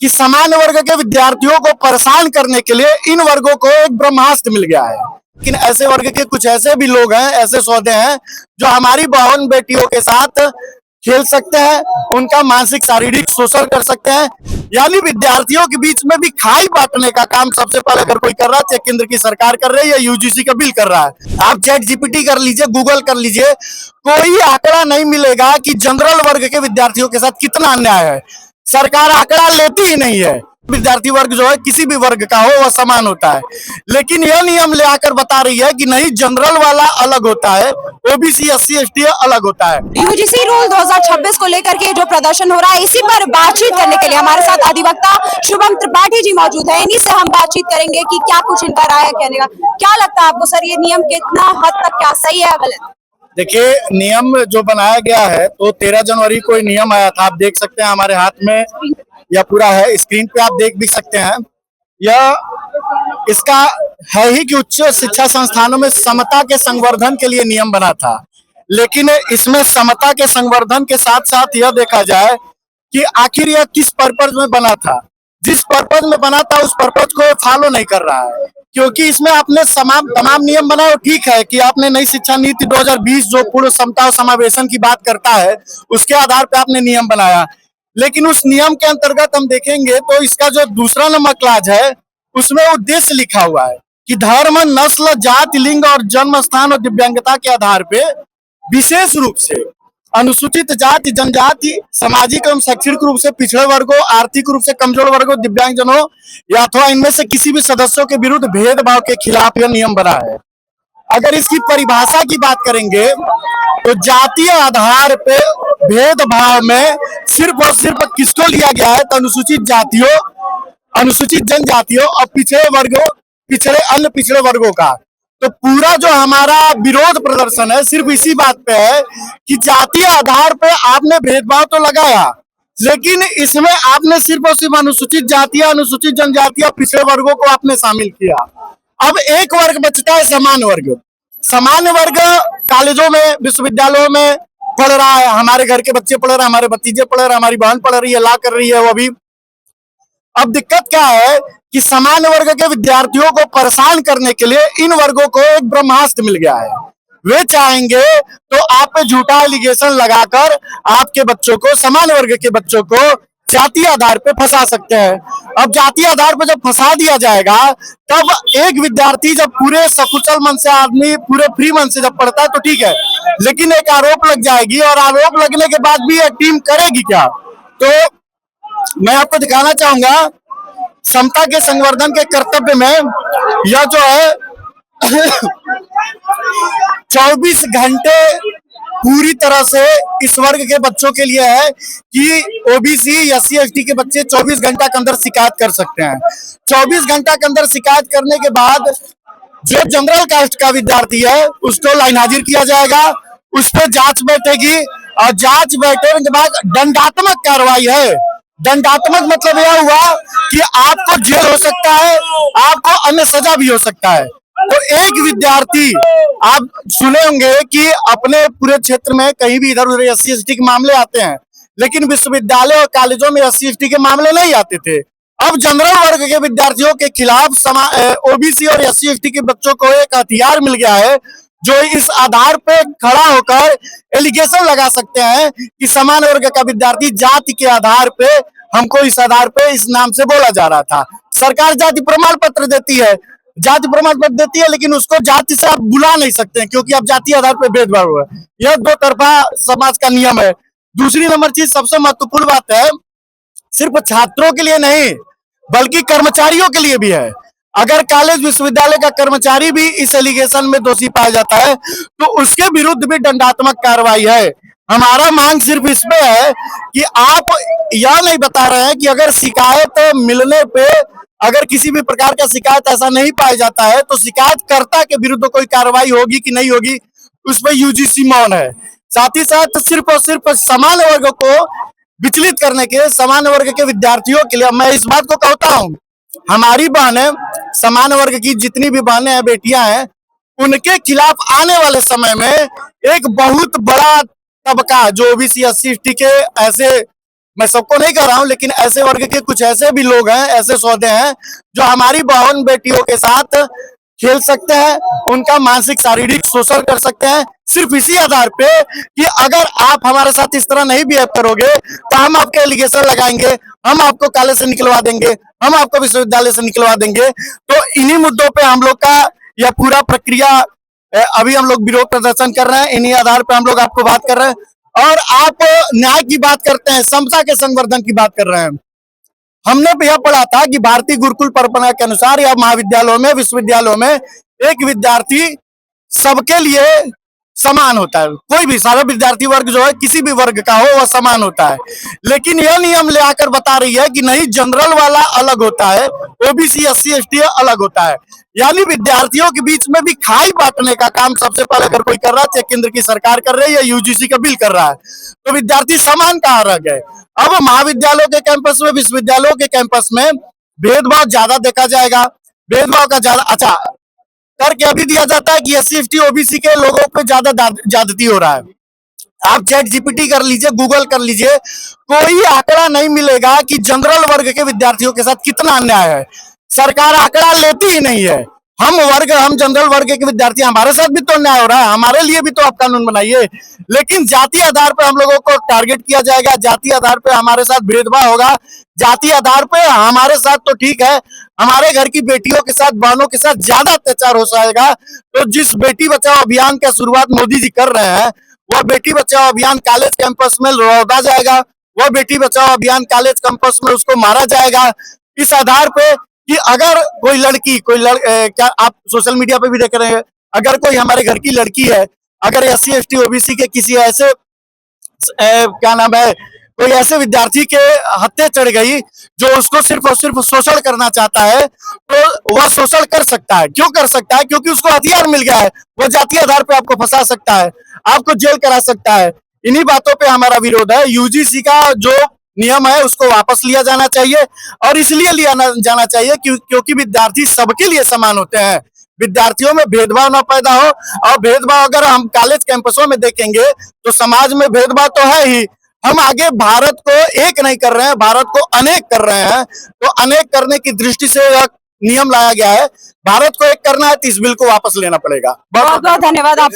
कि सामान्य वर्ग के विद्यार्थियों को परेशान करने के लिए इन वर्गों को एक ब्रह्मास्त्र मिल गया है। लेकिन ऐसे वर्ग के कुछ ऐसे भी लोग हैं, ऐसे सौदे हैं जो हमारी बहन बेटियों के साथ खेल सकते हैं, उनका मानसिक शारीरिक शोषण कर सकते हैं। यानी विद्यार्थियों के बीच में भी खाई बांटने का काम सबसे पहले अगर कोई कर रहा है, चाहे केंद्र की सरकार कर रही है या यूजीसी का बिल कर रहा है। आप चैट जीपीटी कर लीजिए, गूगल कर लीजिए, कोई आंकड़ा नहीं मिलेगा कि जनरल वर्ग के विद्यार्थियों के साथ कितना अन्याय है। सरकार आंकड़ा लेती ही नहीं है। विद्यार्थी वर्ग जो है किसी भी वर्ग का हो वह समान होता है, लेकिन यह नियम ले आकर बता रही है कि नहीं, जनरल वाला अलग होता है, ओबीसी एससी एसटी अलग होता है। यूजीसी रूल 2026 को लेकर के जो प्रदर्शन हो रहा है, इसी पर बातचीत करने के लिए हमारे साथ अधिवक्ता शुभम त्रिपाठी जी मौजूद है। इन्हीं से हम बातचीत करेंगे कि क्या कुछ इनका राय है कहने का। क्या लगता है आपको सर, ये नियम कितना हद तक क्या सही है या गलत? देखिए, नियम जो बनाया गया है तो 13 जनवरी को नियम आया था। आप देख सकते हैं हमारे हाथ में यह पूरा है, स्क्रीन पे आप देख भी सकते हैं। यह इसका है ही कि उच्च शिक्षा संस्थानों में समता के संवर्धन के लिए नियम बना था, लेकिन इसमें समता के संवर्धन के साथ साथ यह देखा जाए कि आखिर यह किस पर्पज में बना था। जिस पर्पज में बना था उस पर्पज को फॉलो नहीं कर रहा है, क्योंकि इसमें आपने तमाम नियम बनाए। ठीक है कि आपने नई शिक्षा नीति 2020 जो पूर्ण समता और समावेशन की बात करता है, उसके आधार पर आपने नियम बनाया, लेकिन उस नियम के अंतर्गत हम देखेंगे तो इसका जो दूसरा नंबर क्लाज है उसमें उद्देश्य लिखा हुआ है कि धर्म, नस्ल, जाति, लिंग और जन्म स्थान और दिव्यांगता के आधार पे विशेष रूप से अनुसूचित जाति, जनजाति, सामाजिक एवं शैक्षणिक रूप से पिछड़े वर्गों, आर्थिक रूप से कमजोर वर्गों, दिव्यांगजनों या अथवा इनमें से किसी भी सदस्यों के विरुद्ध भेदभाव के खिलाफ यह नियम बना है। अगर इसकी परिभाषा की बात करेंगे तो जातीय आधार पे भेदभाव में सिर्फ और सिर्फ किसको लिया गया है, तो अनुसूचित जातियों, अनुसूचित जनजातियों और अन्य पिछड़े वर्गों का। तो पूरा जो हमारा विरोध प्रदर्शन है सिर्फ इसी बात पे है कि जातीय आधार पे आपने भेदभाव तो लगाया, लेकिन इसमें आपने सिर्फ और सिर्फ अनुसूचित जातियां, अनुसूचित जनजातियां, पिछड़े वर्गों को आपने शामिल किया। अब एक वर्ग बचता है सामान्य वर्ग। सामान्य वर्ग कॉलेजों में, विश्वविद्यालयों में पढ़ रहा है, हमारे घर के बच्चे पढ़ रहे हैं, हमारे भतीजे पढ़ रहे हैं, हमारी बहन पढ़ रही है, ला कर रही है वो भी। अब दिक्कत क्या है कि सामान्य वर्ग के विद्यार्थियों को परेशान करने के लिए इन वर्गों को एक ब्रह्मास्त्र मिल गया है। वे चाहेंगे तो आप पे झूठा एलिगेशन लगाकर आपके बच्चों को, सामान्य वर्ग के बच्चों को जातीय आधार पे फंसा सकते हैं। अब जातीय आधार पे जब फंसा दिया जाएगा तब एक विद्यार्थी जब पूरे सकुशल मन से, आदमी पूरे फ्री मन से जब पढ़ता है तो ठीक है, लेकिन एक आरोप लग जाएगी और आरोप लगने के बाद भी यह टीम करेगी क्या। तो मैं आपको दिखाना चाहूंगा समता के संवर्धन के कर्तव्य में यह जो है 24 घंटे पूरी तरह से इस वर्ग के बच्चों के लिए है कि ओबीसी एससी एसटी के बच्चे 24 घंटा के अंदर शिकायत कर सकते हैं। 24 घंटा के अंदर शिकायत करने के बाद जो जनरल कास्ट का विद्यार्थी है उसको लाइन हाजिर किया जाएगा, उस पर जांच बैठेगी और जांच बैठने के बाद दंडात्मक कार्रवाई है। दंडात्मक मतलब यह हुआ कि आपको जेल हो सकता है, आपको अन्य सजा भी हो सकता है। तो एक विद्यार्थी, आप सुने होंगे कि अपने पूरे क्षेत्र में कहीं भी इधर उधर एससी एसटी के मामले आते हैं, लेकिन विश्वविद्यालय और कॉलेजों में एससी एसटी के मामले नहीं आते थे। अब जनरल वर्ग के विद्यार्थियों के खिलाफ ओबीसी और एससी एसटी के बच्चों को एक हथियार मिल गया है जो इस आधार पे खड़ा होकर एलिगेशन लगा सकते हैं कि सामान्य वर्ग का विद्यार्थी जाति के आधार पे, हमको इस आधार पे इस नाम से बोला जा रहा था। सरकार जाति प्रमाण पत्र देती है, जाति प्रमाण पत्र देती है, लेकिन उसको जाति से आप बुला नहीं सकते हैं क्योंकि अब जाति आधार पर भेदभाव है। यह दो तरफा समाज का नियम है। दूसरी नंबर चीज, सबसे महत्वपूर्ण बात है, सिर्फ छात्रों के लिए नहीं बल्कि कर्मचारियों के लिए भी है। अगर कॉलेज विश्वविद्यालय का कर्मचारी भी इस एलिगेशन में दोषी पाया जाता है तो उसके विरुद्ध भी दंडात्मक कार्रवाई है। हमारा मांग सिर्फ इसमें है कि आप यह नहीं बता रहे हैं कि अगर शिकायत मिलने पे, अगर किसी भी प्रकार का शिकायत ऐसा नहीं पाया जाता है तो शिकायतकर्ता के विरुद्ध कोई कार्रवाई होगी कि नहीं होगी, उसमें यूजीसी मौन है। साथ ही साथ सिर्फ और सिर्फ सामान्य वर्ग को विचलित करने के, सामान्य वर्ग के विद्यार्थियों के लिए मैं इस बात को कहता हूं, हमारी बहनें, सामान्य वर्ग की जितनी भी बहनें हैं, बेटियां हैं, उनके खिलाफ आने वाले समय में एक बहुत बड़ा तबका जो ओबीसी एससी एसटी के ऐसे मैं सबको नहीं कह रहा हूं, लेकिन ऐसे वर्ग के कुछ ऐसे भी लोग हैं, ऐसे सौदे हैं जो हमारी बहन बेटियों के साथ खेल सकते हैं, उनका मानसिक शारीरिक शोषण कर सकते हैं, सिर्फ इसी आधार पे कि अगर आप हमारे साथ इस तरह नहीं बिहेव करोगे तो हम आपके एलिगेशन लगाएंगे, हम आपको कॉलेज से निकलवा देंगे, हम आपको विश्वविद्यालय से निकलवा देंगे। तो इन्हीं मुद्दों पे हम लोग का यह पूरा प्रक्रिया, अभी हम लोग विरोध प्रदर्शन कर रहे हैं, इन्हीं आधार पे हम लोग आपको बात कर रहे हैं। और आप न्याय की बात करते हैं, समता के संवर्धन की बात कर रहे हैं। हमने यह पढ़ा था कि भारतीय गुरुकुल परंपरा के अनुसार या महाविद्यालयों में, विश्वविद्यालयों में एक विद्यार्थी सबके लिए समान होता है। कोई भी सारा विद्यार्थी वर्ग जो है, किसी भी वर्ग का हो, वह समान होता है। लेकिन यह नियम ले आकर बता रही है कि नहीं, जनरल वाला अलग होता है, ओबीसी एससी एसटी अलग होता है। यानी विद्यार्थियों के बीच में भी खाई बांटने का काम सबसे पहले अगर कोई कर रहा है, चाहे केंद्र की सरकार कर रही है या यूजीसी का बिल कर रहा है, तो विद्यार्थी समान कहाँ रह गए। अब महाविद्यालयों के कैंपस में, विश्वविद्यालयों के कैंपस में भेदभाव ज्यादा देखा जाएगा, भेदभाव का ज्यादा अच्छा करके अभी दिया जाता है कि एससी एसटी ओबीसी के लोगों पे ज्यादा ज्यादती हो रहा है। आप चैट जीपीटी कर लीजिए, गूगल कर लीजिए, कोई आंकड़ा नहीं मिलेगा कि जनरल वर्ग के विद्यार्थियों के साथ कितना अन्याय है। सरकार आंकड़ा लेती ही नहीं है। हम जनरल वर्ग के विद्यार्थी, हमारे साथ भी तो अन्याय हो रहा है, हमारे लिए भी तो आप कानून बनाइए। लेकिन जाति आधार पर हम लोगों को टारगेट किया जाएगा, जाति आधार पर हमारे साथ भेदभाव होगा, जाति आधार पे हमारे साथ तो ठीक है, हमारे घर की बेटियों के साथ, बहनों के साथ ज्यादा अत्याचार हो जाएगा। तो जिस बेटी बचाओ अभियान का शुरुआत मोदी जी कर रहे हैं, वह बेटी बचाओ अभियान कॉलेज कैंपस में लौटा जाएगा, वह बेटी बचाओ अभियान कॉलेज कैंपस में उसको मारा जाएगा। इस आधार पे कि अगर कोई लड़की, क्या आप सोशल मीडिया पे भी देख रहे हैं, अगर कोई हमारे घर की लड़की है, अगर एससी एसटी ओबीसी के किसी ऐसे क्या नाम है, कोई ऐसे विद्यार्थी के हत्या चढ़ गई जो उसको सिर्फ और सिर्फ शोषण करना चाहता है, तो वह शोषण कर सकता है। क्यों कर सकता है? क्योंकि उसको हथियार मिल गया है। वह जाति आधार पे आपको फंसा सकता है, आपको जेल करा सकता है। इन्हीं बातों पे हमारा विरोध है। यूजीसी का जो नियम है उसको वापस लिया जाना चाहिए, और इसलिए लिया जाना चाहिए क्योंकि विद्यार्थी सबके लिए समान होते हैं, विद्यार्थियों में भेदभाव ना पैदा हो। और भेदभाव अगर हम कॉलेज कैंपसों में देखेंगे तो समाज में भेदभाव तो है ही, हम आगे भारत को एक नहीं कर रहे हैं, भारत को अनेक कर रहे हैं। तो अनेक करने की दृष्टि से यह नियम लाया गया है। भारत को एक करना है तो इस बिल को वापस लेना पड़ेगा। बहुत बहुत धन्यवाद आप।